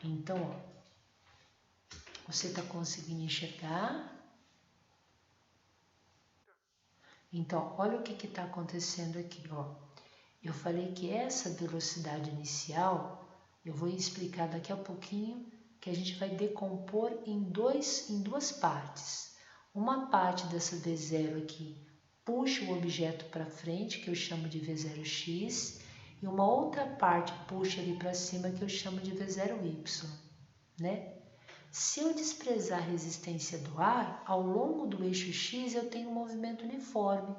Então, ó, você está conseguindo enxergar? Então, olha o que está acontecendo aqui, ó. Eu falei que essa velocidade inicial, eu vou explicar daqui a pouquinho, que a gente vai decompor em duas partes. Uma parte dessa V0 aqui puxa o objeto para frente, que eu chamo de V0x, e uma outra parte puxa ele para cima, que eu chamo de V0y, né? Se eu desprezar a resistência do ar, ao longo do eixo x eu tenho um movimento uniforme.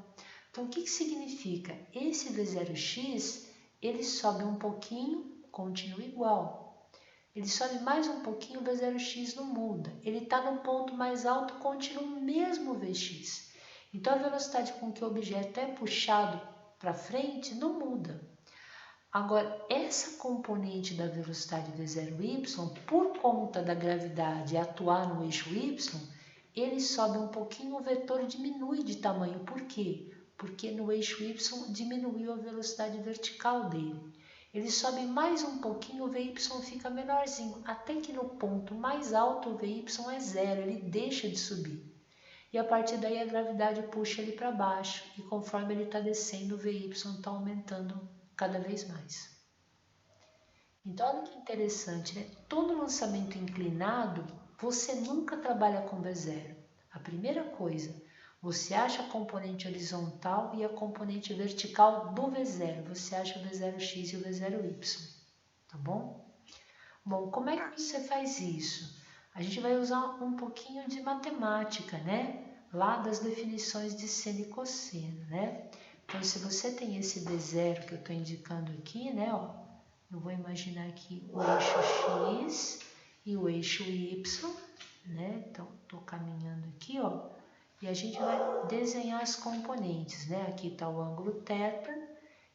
Então, o que significa? Esse V0x, ele sobe um pouquinho, continua igual. Ele sobe mais um pouquinho, o V0x não muda. Ele está no ponto mais alto, continua o mesmo Vx. Então, a velocidade com que o objeto é puxado para frente não muda. Agora, essa componente da velocidade V0y, por conta da gravidade atuar no eixo y, ele sobe um pouquinho, o vetor diminui de tamanho. Por quê? Porque no eixo y diminuiu a velocidade vertical dele. Ele sobe mais um pouquinho, o Vy fica menorzinho, até que no ponto mais alto o Vy é zero, ele deixa de subir. E a partir daí a gravidade puxa ele para baixo, e conforme ele está descendo, o Vy está aumentando cada vez mais. Então, olha que interessante, né? Todo lançamento inclinado, você nunca trabalha com V0. A primeira coisa, você acha a componente horizontal e a componente vertical do V0. Você acha o V0x e o V0y, tá bom? Bom, como é que você faz isso? A gente vai usar um pouquinho de matemática, né? Lá das definições de seno e cosseno, né? Então, se você tem esse V0 que eu estou indicando aqui, né? Ó, eu vou imaginar aqui o eixo x e o eixo y, né? Então, estou caminhando aqui, ó. E a gente vai desenhar as componentes, né? Aqui está o ângulo θ.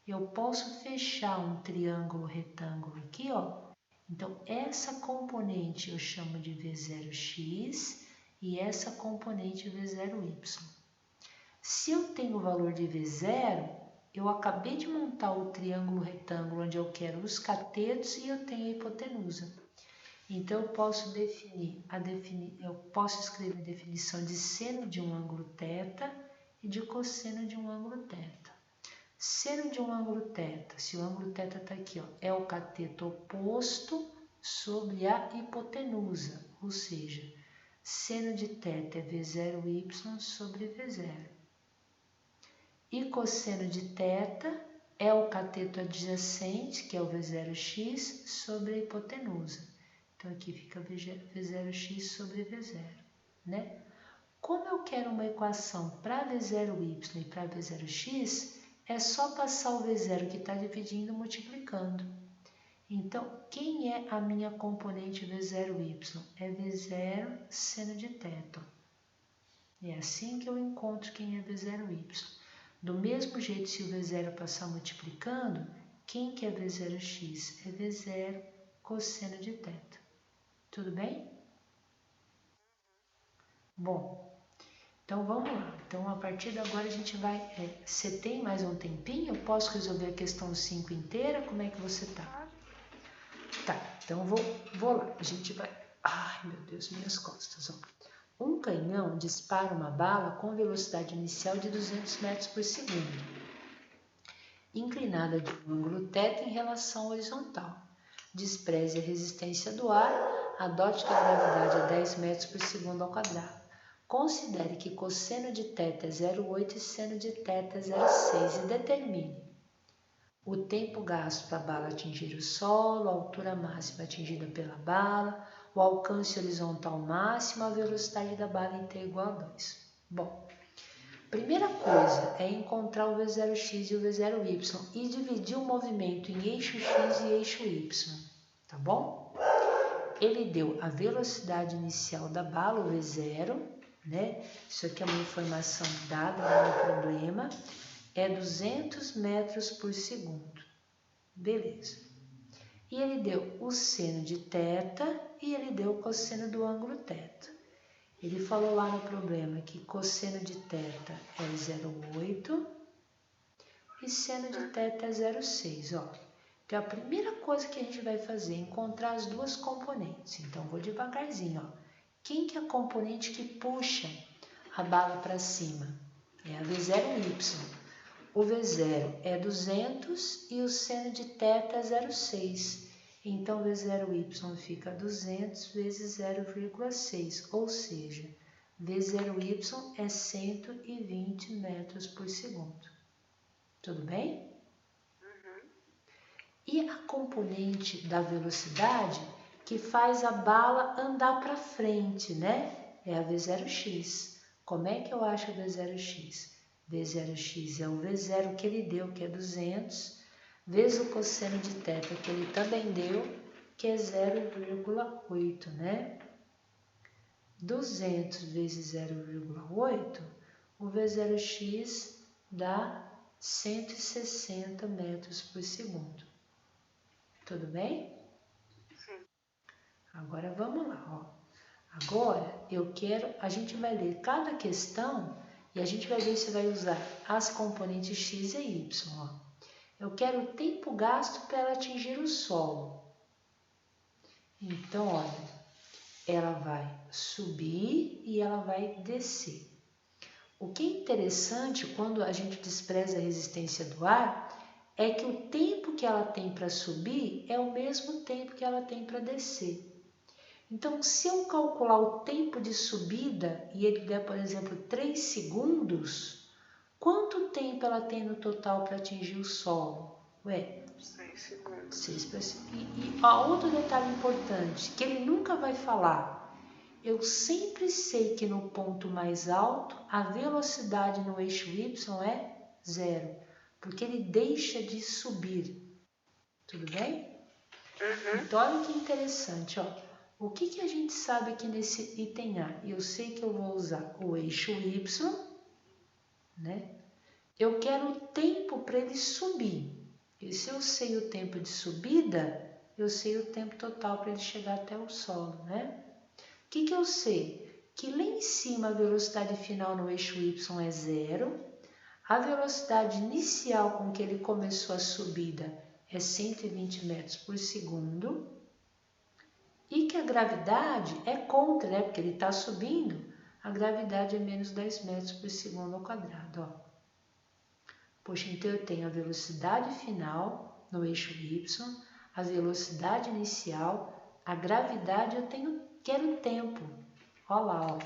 Eu posso fechar um triângulo retângulo aqui, ó. Então, essa componente eu chamo de V0x e essa componente V0y. Se eu tenho o valor de V0, eu acabei de montar o triângulo retângulo onde eu quero os catetos e eu tenho a hipotenusa. Então, eu posso escrever a definição de seno de um ângulo θ e de cosseno de um ângulo θ. Seno de um ângulo θ, se o ângulo θ está aqui, ó, é o cateto oposto sobre a hipotenusa, ou seja, seno de θ é V0y sobre V0. E cosseno de θ é o cateto adjacente, que é o V0x, sobre a hipotenusa. Então, aqui fica V0x sobre V0, né? Como eu quero uma equação para V0y e para V0x, é só passar o V0 que está dividindo multiplicando. Então, quem é a minha componente V0y? É V0 seno de θ. É assim que eu encontro quem é V0y. Do mesmo jeito, se o V0 passar multiplicando, quem que é V0x? É V0 cosseno de θ. Tudo bem? Bom, então vamos lá. Então, a partir de agora a gente vai... Você tem mais um tempinho? Eu posso resolver a questão 5 inteira? Como é que você tá? Tá, então eu vou lá. A gente vai... Ai, meu Deus, minhas costas, ó. Um canhão dispara uma bala com velocidade inicial de 200 metros por segundo, inclinada de um ângulo θ em relação horizontal. Despreze a resistência do ar, adote que a gravidade é 10 metros por segundo ao quadrado. Considere que cosseno de θ é 0,8 e seno de θ é 0,6 e determine o tempo gasto para a bala atingir o solo, a altura máxima atingida pela bala, o alcance horizontal máximo, a velocidade da bala em t igual a 2. Bom, primeira coisa é encontrar o V0x e o V0y e dividir o movimento em eixo x e eixo y, tá bom? Ele deu a velocidade inicial da bala, o V0, né? Isso aqui é uma informação dada no problema, é 200 metros por segundo. Beleza. E ele deu o seno de θ e ele deu o cosseno do ângulo θ. Ele falou lá no problema que cosseno de θ é 0,8 e seno de θ é 0,6. Ó. Então, a primeira coisa que a gente vai fazer é encontrar as duas componentes. Então, vou devagarzinho, ó. Quem que é a componente que puxa a bala para cima? É a V0Y. O V0 é 200 e o seno de θ é 0,6. Então, V0Y fica 200 vezes 0,6, ou seja, V0Y é 120 metros por segundo. Tudo bem? E a componente da velocidade que faz a bala andar para frente, né? É a V0x. Como é que eu acho a V0x? V0x é o V0 que ele deu, que é 200, vezes o cosseno de θ que ele também deu, que é 0,8, né? 200 vezes 0,8, o V0x dá 160 metros por segundo. Tudo bem? Sim. Agora vamos lá, ó. Agora a gente vai ler cada questão e a gente vai ver se vai usar as componentes x e y, ó. Eu quero o tempo gasto para ela atingir o solo. Então, olha, ela vai subir e ela vai descer. O que é interessante quando a gente despreza a resistência do ar é que o tempo que ela tem para subir é o mesmo tempo que ela tem para descer. Então, se eu calcular o tempo de subida e ele der, por exemplo, 3 segundos, quanto tempo ela tem no total para atingir o solo? 6 segundos. 6 para... E outro detalhe importante, que ele nunca vai falar. Eu sempre sei que no ponto mais alto, a velocidade no eixo Y é 0, porque ele deixa de subir. Tudo bem? Então, olha que interessante, ó. O que a gente sabe aqui nesse item A? Eu sei que eu vou usar o eixo Y, né? Eu quero o tempo para ele subir. E se eu sei o tempo de subida, eu sei o tempo total para ele chegar até o solo, né? O que eu sei? Que lá em cima a velocidade final no eixo Y é 0, a velocidade inicial com que ele começou a subida é 120 metros por segundo, e que a gravidade é contra, né? Porque ele está subindo, a gravidade é menos 10 metros por segundo ao quadrado, ó. Poxa, então eu tenho a velocidade final no eixo Y, a velocidade inicial, a gravidade quero o tempo. Olha lá, ó.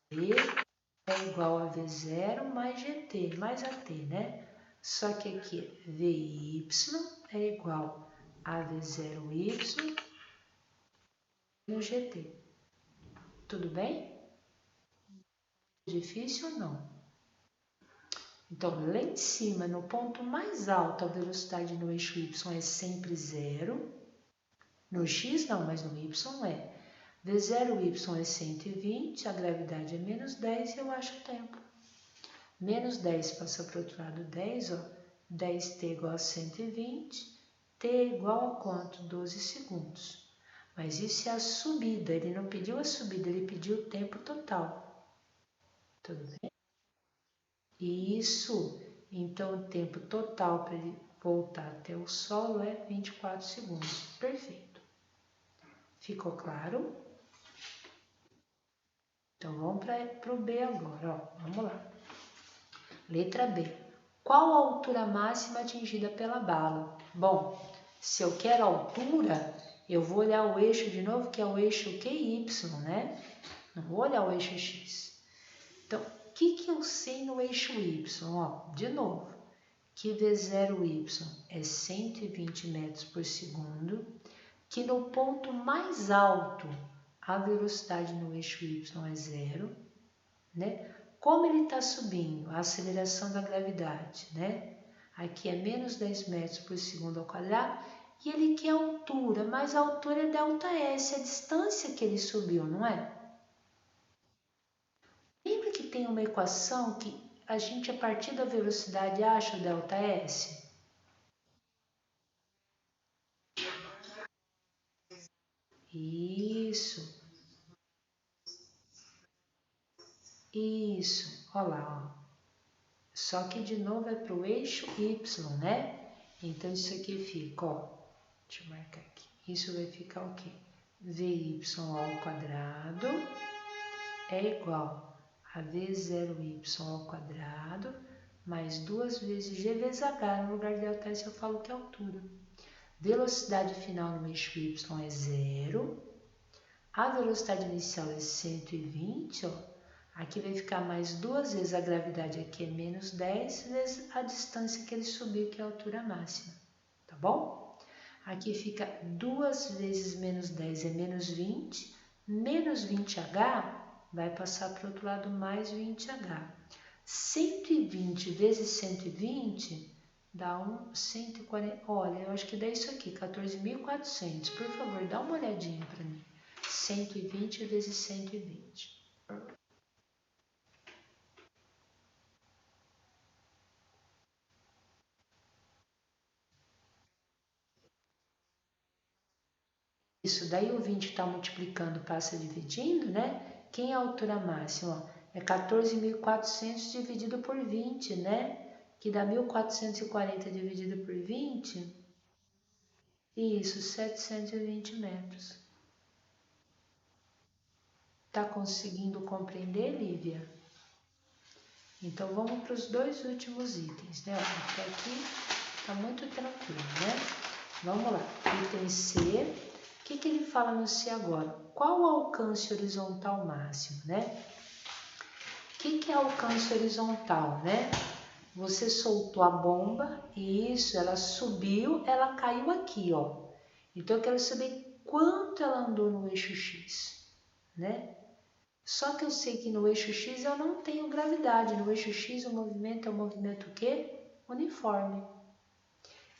V é igual a V0 mais GT, mais AT, né? Só que aqui VY é igual a V0Y no GT. Tudo bem? Difícil ou não? Então, lá em cima, no ponto mais alto, a velocidade no eixo Y é sempre 0. No X não, mas no Y é. V0Y é 120, a gravidade é menos 10 e eu acho o tempo. Menos 10 passa para o outro lado 10, ó. 10t igual a 120, t igual a quanto? 12 segundos. Mas isso é a subida, ele não pediu a subida, ele pediu o tempo total. Tudo bem? Isso, então o tempo total para ele voltar até o solo é 24 segundos. Perfeito. Ficou claro? Então vamos para o B agora, ó. Vamos lá. Letra B. Qual a altura máxima atingida pela bala? Bom, se eu quero a altura, eu vou olhar o eixo de novo, que é o eixo QY, né? Não vou olhar o eixo X. Então, o que eu sei no eixo Y? Ó, de novo, que V0Y é 120 metros por segundo, que no ponto mais alto a velocidade no eixo Y é 0, né? Como ele está subindo? A aceleração da gravidade, né? Aqui é menos 10 metros por segundo ao quadrado, e ele quer a altura, mas a altura é ΔS, a distância que ele subiu, não é? Lembra que tem uma equação que a gente, a partir da velocidade, acha o ΔS? Isso, olha lá, ó. Só que de novo é para o eixo Y, né? Então, isso aqui fica, ó, deixa eu marcar aqui. Isso vai ficar o quê? Vy ao quadrado é igual a V0y ao quadrado mais 2 vezes g vezes h. No lugar de delta S eu falo que é altura. Velocidade final no eixo y é 0. A velocidade inicial é 120, ó. Aqui vai ficar mais 2 vezes a gravidade, aqui é menos 10 vezes a distância que ele subiu, que é a altura máxima. Tá bom? Aqui fica 2 vezes menos 10 é menos 20. Menos 20h vai passar para o outro lado mais 20h. 120 vezes 120 dá 140. Olha, eu acho que dá isso aqui, 14.400. Por favor, dá uma olhadinha para mim. 120 vezes 120. Isso, daí o 20 está multiplicando, passa dividindo, né? Quem é a altura máxima? É 14.400 dividido por 20, né? Que dá 1.440 dividido por 20. Isso, 720 metros. Tá conseguindo compreender, Lívia? Então, vamos para os 2 últimos itens, né? Até aqui tá muito tranquilo, né? Vamos lá. Item C. O que ele fala no C agora? Qual o alcance horizontal máximo, né? O que é alcance horizontal, né? Você soltou a bomba e isso, ela subiu, ela caiu aqui, ó. Então, eu quero saber quanto ela andou no eixo X, né? Só que eu sei que no eixo X eu não tenho gravidade. No eixo X o movimento é um movimento o quê? Uniforme.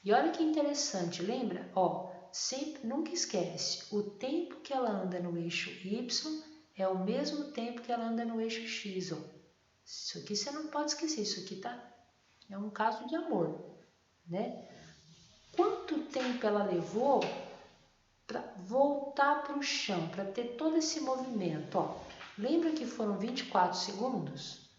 E olha que interessante, lembra? Ó, sempre, nunca esquece, o tempo que ela anda no eixo Y é o mesmo tempo que ela anda no eixo X, ó. Isso aqui você não pode esquecer, isso aqui é um caso de amor, né? Quanto tempo ela levou para voltar para o chão, para ter todo esse movimento, ó? Lembra que foram 24 segundos?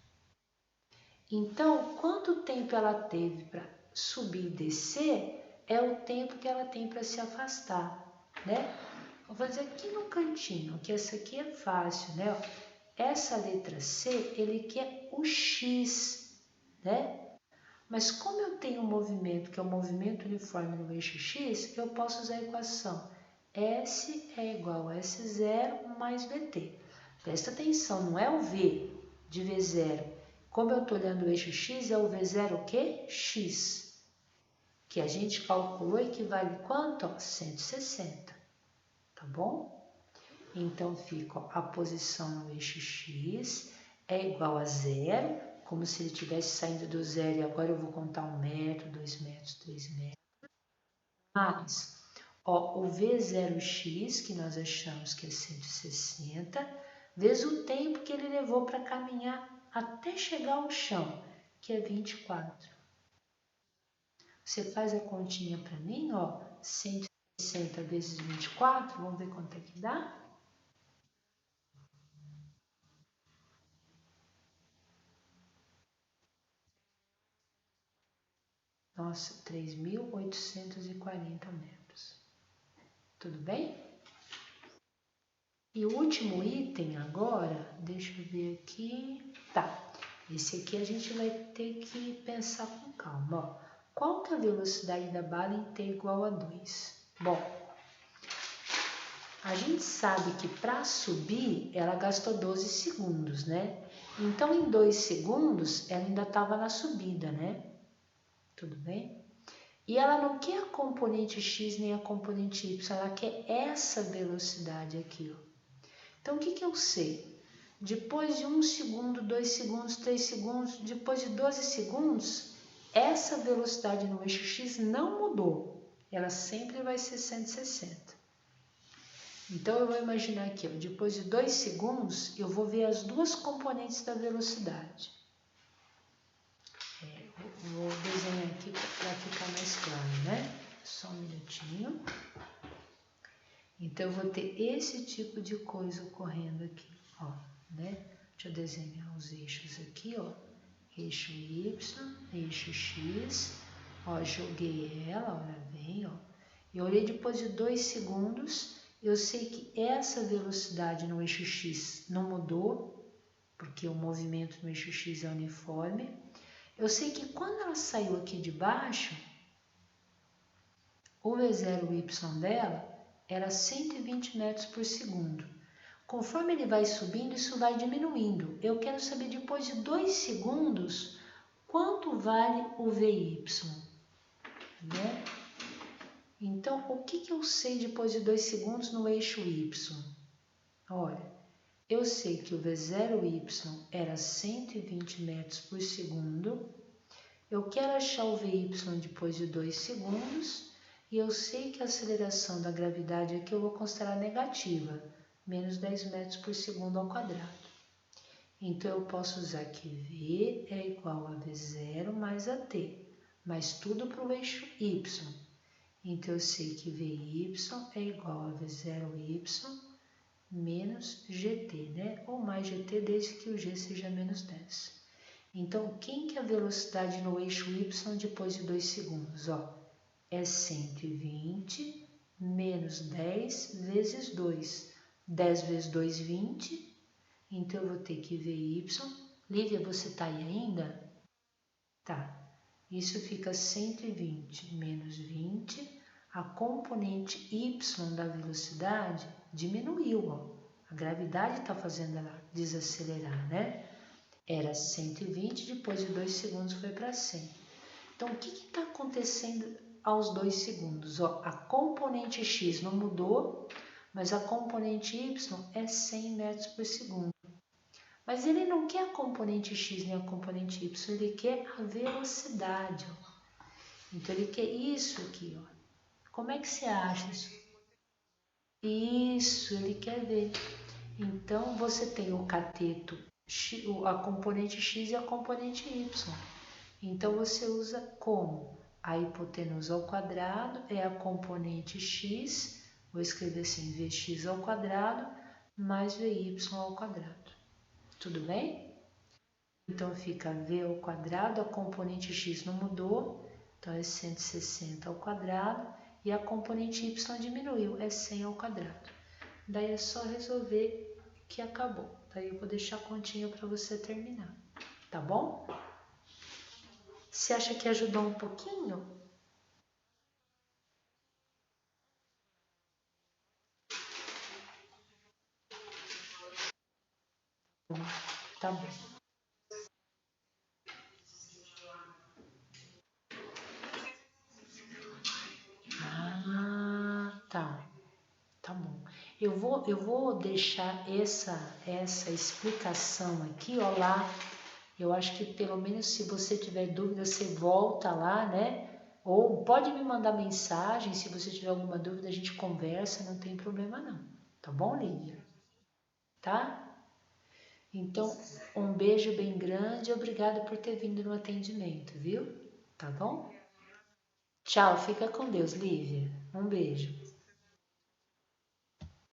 Então, quanto tempo ela teve para subir e descer é o tempo que ela tem para se afastar, né? Vou fazer aqui no cantinho, que essa aqui é fácil, né? Essa letra C, ele quer o X, né? Mas como eu tenho um movimento que é um movimento uniforme no eixo X, eu posso usar a equação S é igual a S0 mais VT. Presta atenção, não é o V de V0. Como eu estou olhando o eixo X, é o V0 o quê? X. Que a gente calculou equivale quanto? 160. Tá bom? Então fica, ó, a posição no eixo X é igual a 0, como se ele estivesse saindo do zero e agora eu vou contar 1 metro, 2 metros, 3 metros. Mas, ó, o V0x, que nós achamos que é 160, vezes o tempo que ele levou para caminhar até chegar ao chão, que é 24. Você faz a continha para mim, ó, 160 vezes 24, vamos ver quanto é que dá? Nossa, 3.840 metros. Tudo bem? E o último item agora, deixa eu ver aqui. Tá, esse aqui a gente vai ter que pensar com calma. Ó. Qual que é a velocidade da bala em t igual a 2? Bom, a gente sabe que para subir ela gastou 12 segundos, né? Então, em 2 segundos, ela ainda estava na subida, né? Tudo bem? E ela não quer a componente x nem a componente y, ela quer essa velocidade aqui, ó. Então, o que eu sei? Depois de 1 segundo, 2 segundos, 3 segundos, depois de 12 segundos, essa velocidade no eixo x não mudou. Ela sempre vai ser 160. Então, eu vou imaginar aqui, ó, depois de 2 segundos, eu vou ver as duas componentes da velocidade. Vou desenhar aqui para ficar mais claro, né? Só um minutinho. Então, eu vou ter esse tipo de coisa ocorrendo aqui, ó, né? Deixa eu desenhar os eixos aqui, ó. Eixo Y, eixo X. Ó, joguei ela, olha bem, ó. Eu olhei depois de 2 segundos, eu sei que essa velocidade no eixo X não mudou, porque o movimento no eixo X é uniforme. Eu sei que quando ela saiu aqui de baixo, o V0y dela era 120 metros por segundo. Conforme ele vai subindo, isso vai diminuindo. Eu quero saber depois de 2 segundos quanto vale o VY, né? Então, o que eu sei depois de 2 segundos no eixo Y? Olha, eu sei que o V0y era 120 metros por segundo. Eu quero achar o VY depois de 2 segundos e eu sei que a aceleração da gravidade aqui eu vou considerar negativa, menos 10 metros por segundo ao quadrado. Então, eu posso usar que V é igual a V0 mais AT, mas tudo para o eixo Y. Então, eu sei que VY é igual a V0y menos GT, né? Ou mais GT, desde que o G seja menos 10. Então, quem que é a velocidade no eixo Y depois de 2 segundos? Ó, é 120 menos 10 vezes 2. 10 vezes 2, 20. Então, eu vou ter que ver Y. Lívia, você está aí ainda? Tá. Isso fica 120 menos 20. A componente Y da velocidade diminuiu, ó. A gravidade está fazendo ela desacelerar, né? Era 120, depois de 2 segundos foi para 100. Então, o que está acontecendo aos 2 segundos? Ó, a componente X não mudou, mas a componente Y é 100 metros por segundo. Mas ele não quer a componente X nem a componente Y, ele quer a velocidade. Ó. Então, ele quer isso aqui. Ó. Como é que você acha isso? Isso, ele quer ver. Então, você tem o cateto, a componente X e a componente Y. Então, você usa como? A hipotenusa ao quadrado é a componente X, vou escrever assim, Vx ao quadrado, mais Vy ao quadrado. Tudo bem? Então, fica V ao quadrado, a componente X não mudou, então é 160 ao quadrado, e a componente Y diminuiu, é 100 ao quadrado. Daí é só resolver que acabou. Daí eu vou deixar a continha para você terminar, tá bom? Você acha que ajudou um pouquinho? Tá bom. Ah, tá. Tá bom. Eu vou deixar essa explicação aqui, ó, lá. Eu acho que pelo menos se você tiver dúvida, você volta lá, né? Ou pode me mandar mensagem, se você tiver alguma dúvida, a gente conversa, não tem problema não. Tá bom, Lívia? Tá? Então, um beijo bem grande e obrigada por ter vindo no atendimento, viu? Tá bom? Tchau, fica com Deus, Lívia. Um beijo.